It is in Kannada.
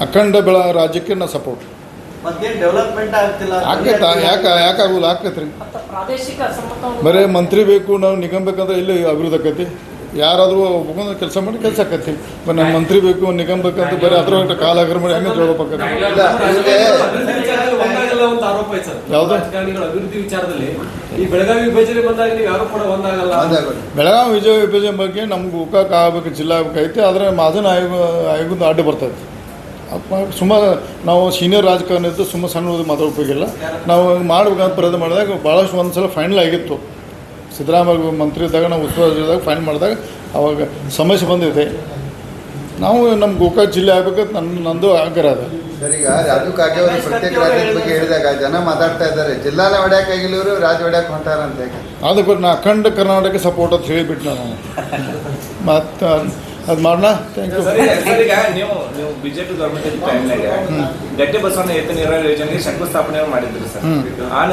ಅಖಂಡ ರಾಜ್ಯಕ್ಕೆ ನಾವು ಸಪೋರ್ಟ್. ಡೆವಲಪ್ಮೆಂಟ್ ಆಗ್ತಿಲ್ಲ ಯಾಕಾಗಲ್ಲ ಆಕತ್ರಿ. ಪ್ರಾದೇಶಿಕ ಬರೀ ಮಂತ್ರಿ ಬೇಕು, ನಾವು ನಿಗಮ ಬೇಕಂದ್ರೆ ಇಲ್ಲಿ ಅಭಿವೃದ್ಧಿ ಆಕತಿ. ಯಾರಾದರೂ ಒಬ್ಬ ಕೆಲಸ ಮಾಡಿ ಕೆಲಸ ಆಕತಿ. ನಮ್ಮ ಮಂತ್ರಿ ಬೇಕು, ನಿಗಮ ಬೇಕಂತ ಬರೀ ಅದ್ರ ಕಾಲ ಹಗರ ಮಾಡಿ ಹೆಂಗೆ ಡೆವಲಪ್ ಆಕತಿ. ಯಾವುದು ಅಭಿವೃದ್ಧಿ ವಿಚಾರದಲ್ಲಿ ಈ ಬೆಳಗಾವಿ ವಿಭಜನೆ ಬಂದಾಗ ನೀವು ಯಾರು ಕೂಡ ಒಂದಾಗಲ್ಲ. ಬೆಳಗಾವಿ ವಿಭಜನೆ ಬಗ್ಗೆ ನಮ್ಗೆ ಗೋಕಾಕ್ ಆಗಬೇಕು, ಜಿಲ್ಲಾ ಆಗಬೇಕೈತೆ. ಆದರೆ ಮಾದನ ಆಯೋಗದ ಅಡ್ಡ ಬರ್ತೈತೆ. ಸುಮಾರು ನಾವು ಸೀನಿಯರ್ ರಾಜಕಾರಣ ಇದ್ದು ಸುಮ್ಮನೆ ಸಣ್ಣ ಮಾತಾಡೋಕ್ಕೋಗಿಲ್ಲ. ನಾವು ಮಾಡ್ಬೇಕಂತ ಪ್ರಯತ್ನ ಮಾಡಿದಾಗ ಭಾಳಷ್ಟು ಒಂದು ಸಲ ಫೈನಲ್ ಆಗಿತ್ತು. ಸಿದ್ದರಾಮಯ್ಯ ಮಂತ್ರಿ ಇದ್ದಾಗ ನಾವು ಉಸ್ತುವಾರಿದಾಗ ಫೈನಲ್ ಮಾಡಿದಾಗ ಅವಾಗ ಸಮಸ್ಯೆ ಬಂದಿದೆ. ನಾವು ನಮ್ಮ ಗೋಕಾಕ್ ಜಿಲ್ಲೆ ಆಗ್ಬೇಕಂತ ನಂದು ಆಗ್ರಹ ಅದ. ಸರ್, ಈಗ ರಾಜು ಕಾಗೆ ಅವರು ಪ್ರತ್ಯೇಕ ರಾಜ್ಯದ ಬಗ್ಗೆ ಹೇಳಿದಾಗ ಜನ ಮಾತಾಡ್ತಾ ಇದ್ದಾರೆ, ಜಿಲ್ಲಾನ ಹೊಡ್ಯಾಕಾಗಿಲ್ಲ ಇವರು ರಾಜ್ಯ ಹೊಡ್ಯಾಕೆ ಹೊಂಟಾರಂತ. ಅದಕ್ಕೆ ನಾ ಅಖಂಡ ಕರ್ನಾಟಕ ಸಪೋರ್ಟ್ ಅಂತ ಹೇಳಿಬಿಟ್ಟು ನಾನು ಮತ್ತು ಅದು ಮಾಡೋಣ. Thank you. ಈಗ ನೀವು ಬಿಜೆಪಿ ಗೌರ್ಮೆಂಟ್ ಟೈಮ್ನಾಗ ಗಟ್ಟಿ ಬಸವಣ್ಣ ಏತ ನೀರಾವರಿ ಯೋಜನೆಗೆ ಶಂಕುಸ್ಥಾಪನೆ ಮಾಡಿದ್ರಿ ಸರ್.